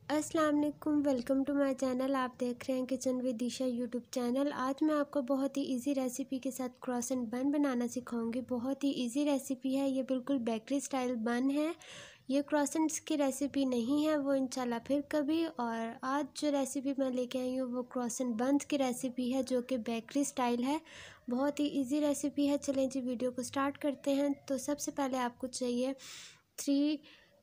अस्सलाम वालेकुम, welcome to my channel. आप देख रहे हैं kitchen with Disha YouTube channel. आज मैं आपको बहुत ही इजी रेसिपी के साथ क्रॉसेंट बन बनाना सिखाऊंगी। बहुत ही इजी रेसिपी है, ये बिल्कुल बेकरी स्टाइल बन है। ये क्रॉसेंट्स की रेसिपी नहीं है, वो इंशाल्लाह फिर कभी। और आज जो रेसिपी मैं लेके आई हूँ वो क्रॉसेंट बंस की रेसिपी है, जो कि बेकरी स्टाइल है। बहुत ही ईजी रेसिपी है। चलें जी वीडियो को स्टार्ट करते हैं। तो सबसे पहले आपको चाहिए 3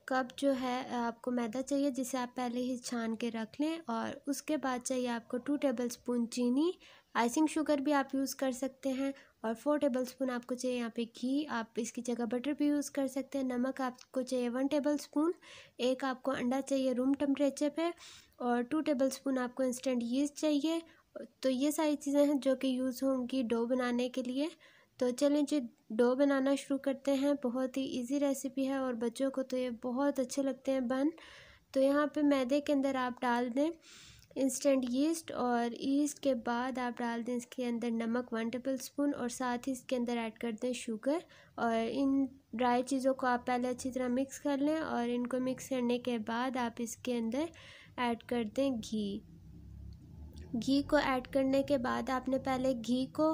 कप जो है आपको मैदा चाहिए, जिसे आप पहले ही छान के रख लें। और उसके बाद चाहिए आपको 2 टेबलस्पून चीनी, आइसिंग शुगर भी आप यूज़ कर सकते हैं। और 4 टेबलस्पून आपको चाहिए यहाँ पे घी, आप इसकी जगह बटर भी यूज़ कर सकते हैं। नमक आपको चाहिए 1 टेबलस्पून। एक आपको अंडा चाहिए रूम टेम्परेचर पे। और 2 टेबलस्पून आपको इंस्टेंट यीस्ट चाहिए। तो ये सारी चीज़ें हैं जो कि यूज़ होंगी डो बनाने के लिए। तो चलें जी डो बनाना शुरू करते हैं। बहुत ही इजी रेसिपी है और बच्चों को तो ये बहुत अच्छे लगते हैं बन। तो यहाँ पे मैदे के अंदर आप डाल दें इंस्टेंट यीस्ट, और यीस्ट के बाद आप डाल दें इसके अंदर नमक 1 टेबलस्पून, और साथ ही इसके अंदर ऐड कर दें शुगर। और इन ड्राई चीज़ों को आप पहले अच्छी तरह मिक्स कर लें, और इनको मिक्स करने के बाद आप इसके अंदर ऐड कर दें घी। घी को ऐड करने के बाद आपने पहले घी को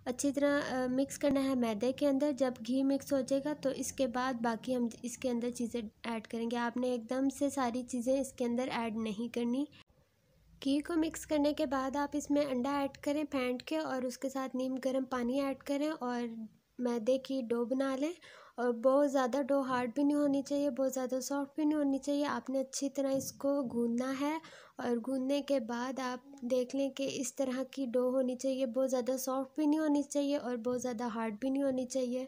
अच्छी तरह मिक्स करना है मैदे के अंदर। जब घी मिक्स हो जाएगा तो इसके बाद बाकी हम इसके अंदर चीज़ें ऐड करेंगे। आपने एकदम से सारी चीज़ें इसके अंदर ऐड नहीं करनी। घी को मिक्स करने के बाद आप इसमें अंडा ऐड करें फेंट के, और उसके साथ नीम गर्म पानी ऐड करें और मैदे की डो बना लें। और बहुत ज़्यादा डो हार्ड भी नहीं होनी चाहिए, बहुत ज़्यादा सॉफ्ट भी नहीं होनी चाहिए। आपने अच्छी तरह इसको गूंदना है। और गूंदने के बाद आप देख लें कि इस तरह की डो होनी चाहिए। बहुत ज़्यादा सॉफ्ट भी नहीं होनी चाहिए और बहुत ज़्यादा हार्ड भी नहीं होनी चाहिए।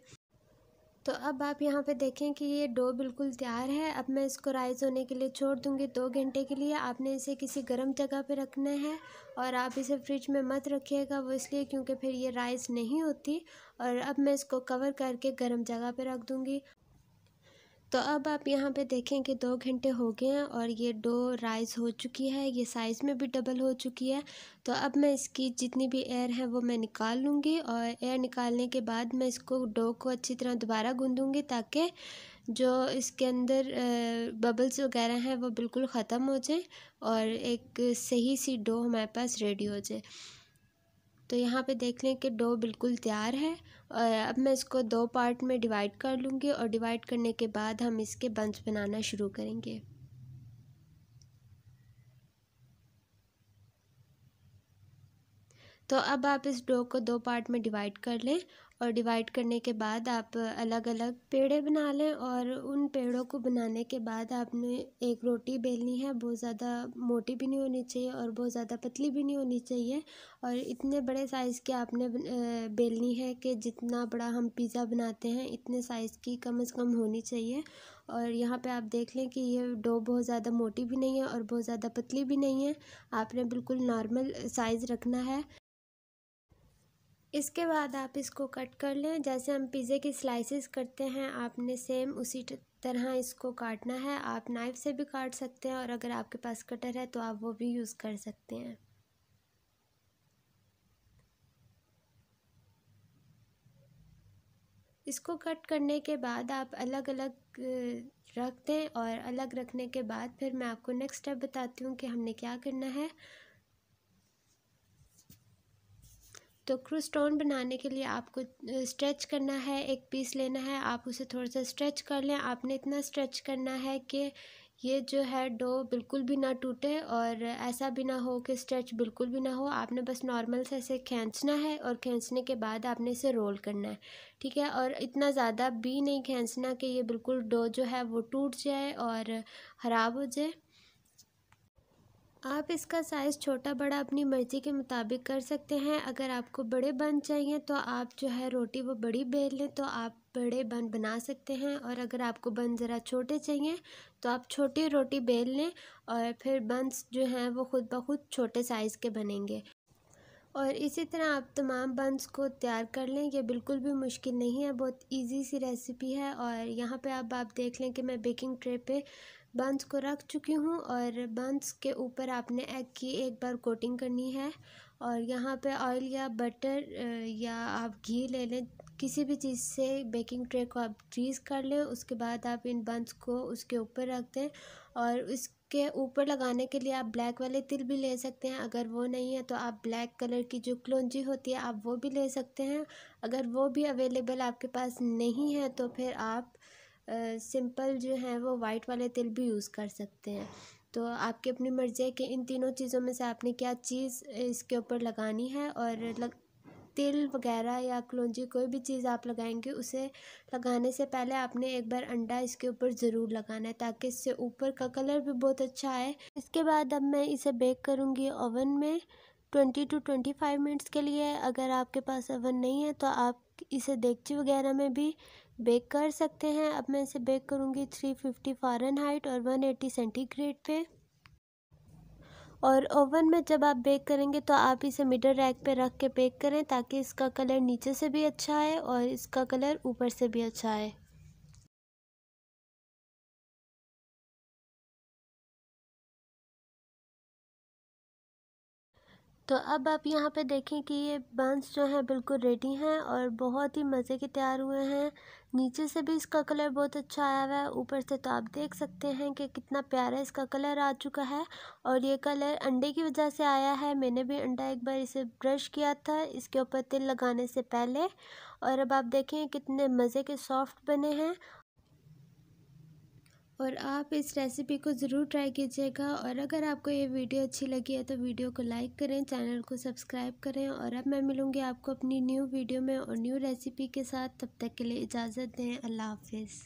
तो अब आप यहाँ पे देखें कि ये डो बिल्कुल तैयार है। अब मैं इसको राइस होने के लिए छोड़ दूँगी 2 घंटे के लिए। आपने इसे किसी गर्म जगह पे रखना है, और आप इसे फ्रिज में मत रखिएगा, वो इसलिए क्योंकि फिर ये राइस नहीं होती। और अब मैं इसको कवर करके गर्म जगह पे रख दूँगी। तो अब आप यहाँ पे देखें कि 2 घंटे हो गए हैं और ये डो राइस हो चुकी है, ये साइज़ में भी डबल हो चुकी है। तो अब मैं इसकी जितनी भी एयर है वो मैं निकाल लूँगी, और एयर निकालने के बाद मैं इसको डो को अच्छी तरह दोबारा गूँधूँगी, ताकि जो इसके अंदर बबल्स वगैरह हैं वो बिल्कुल ख़त्म हो जाए और एक सही सी डो हमारे पास रेडी हो जाए। तो यहाँ पे देख लें कि डो बिल्कुल तैयार है। और अब मैं इसको 2 पार्ट में डिवाइड कर लूँगी, और डिवाइड करने के बाद हम इसके बंस बनाना शुरू करेंगे। तो अब आप इस डो को 2 पार्ट में डिवाइड कर लें, और डिवाइड करने के बाद आप अलग अलग पेड़े बना लें। और उन पेड़ों को बनाने के बाद आपने एक रोटी बेलनी है। बहुत ज़्यादा मोटी भी नहीं होनी चाहिए और बहुत ज़्यादा पतली भी नहीं होनी चाहिए। और इतने बड़े साइज़ की आपने बेलनी है कि जितना बड़ा हम पिज़्ज़ा बनाते हैं इतने साइज़ की कम से कम होनी चाहिए। और यहाँ पे आप देख लें कि ये डो बहुत ज़्यादा मोटी भी नहीं है और बहुत ज़्यादा पतली भी नहीं है। आपने बिल्कुल नॉर्मल साइज़ रखना है। इसके बाद आप इसको कट कर लें। जैसे हम पिज़्ज़े की स्लाइसेस करते हैं, आपने सेम उसी तरह इसको काटना है। आप नाइफ़ से भी काट सकते हैं, और अगर आपके पास कटर है तो आप वो भी यूज़ कर सकते हैं। इसको कट करने के बाद आप अलग अलग रख दें, और अलग रखने के बाद फिर मैं आपको नेक्स्ट स्टेप बताती हूँ कि हमने क्या करना है। तो क्रूस्टोन बनाने के लिए आपको स्ट्रेच करना है। एक पीस लेना है, आप उसे थोड़ा सा स्ट्रेच कर लें। आपने इतना स्ट्रेच करना है कि ये जो है डो बिल्कुल भी ना टूटे, और ऐसा भी ना हो कि स्ट्रेच बिल्कुल भी ना हो। आपने बस नॉर्मल से ऐसे खींचना है, और खींचने के बाद आपने इसे रोल करना है, ठीक है। और इतना ज़्यादा भी नहीं खींचना कि ये बिल्कुल डो जो है वो टूट जाए और ख़राब हो जाए। आप इसका साइज़ छोटा बड़ा अपनी मर्ज़ी के मुताबिक कर सकते हैं। अगर आपको बड़े बन चाहिए तो आप जो है रोटी वो बड़ी बेल लें, तो आप बड़े बन बना सकते हैं। और अगर आपको बन ज़रा छोटे चाहिए तो आप छोटी रोटी बेल लें, और फिर बन्स जो हैं वो खुद ब खुद छोटे साइज़ के बनेंगे। और इसी तरह आप तमाम बन्स को तैयार कर लें। ये बिल्कुल भी मुश्किल नहीं है, बहुत इजी सी रेसिपी है। और यहाँ पे अब आप देख लें कि मैं बेकिंग ट्रे पे बन्स को रख चुकी हूँ, और बन्स के ऊपर आपने एग की एक बार कोटिंग करनी है। और यहाँ पे ऑयल या बटर या आप घी ले लें, किसी भी चीज़ से बेकिंग ट्रे को आप ग्रीस कर लें। उसके बाद आप इन बन्स को उसके ऊपर रख दें, और के ऊपर लगाने के लिए आप ब्लैक वाले तिल भी ले सकते हैं। अगर वो नहीं है तो आप ब्लैक कलर की जो कलौंजी होती है आप वो भी ले सकते हैं। अगर वो भी अवेलेबल आपके पास नहीं है तो फिर आप सिंपल जो है वो वाइट वाले तिल भी यूज़ कर सकते हैं। तो आपकी अपनी मर्ज़ी है कि इन तीनों चीज़ों में से आपने क्या चीज़ इसके ऊपर लगानी है। और तिल वगैरह या कलौंजी कोई भी चीज़ आप लगाएंगे उसे लगाने से पहले आपने एक बार अंडा इसके ऊपर ज़रूर लगाना है, ताकि इससे ऊपर का कलर भी बहुत अच्छा आए। इसके बाद अब मैं इसे बेक करूँगी ओवन में 20 to 25 मिनट्स के लिए। अगर आपके पास ओवन नहीं है तो आप इसे देगची वगैरह में भी बेक कर सकते हैं। अब मैं इसे बेक करूँगी 350 फ़ारेनहाइट और 180 सेंटीग्रेड पे। और ओवन में जब आप बेक करेंगे तो आप इसे मिडल रैक पे रख के बेक करें, ताकि इसका कलर नीचे से भी अच्छा आए और इसका कलर ऊपर से भी अच्छा आए। तो अब आप यहाँ पे देखें कि ये बंस जो हैं बिल्कुल रेडी हैं और बहुत ही मज़े के तैयार हुए हैं। नीचे से भी इसका कलर बहुत अच्छा आया हुआ है, ऊपर से तो आप देख सकते हैं कि कितना प्यारा इसका कलर आ चुका है। और ये कलर अंडे की वजह से आया है। मैंने भी अंडा एक बार इसे ब्रश किया था इसके ऊपर तिल लगाने से पहले। और अब आप देखें कितने मज़े के सॉफ्ट बने हैं। और आप इस रेसिपी को ज़रूर ट्राई कीजिएगा। और अगर आपको ये वीडियो अच्छी लगी है तो वीडियो को लाइक करें, चैनल को सब्सक्राइब करें। और अब मैं मिलूँगी आपको अपनी न्यू वीडियो में और न्यू रेसिपी के साथ। तब तक के लिए इजाज़त दें। अल्लाह हाफ़िज़।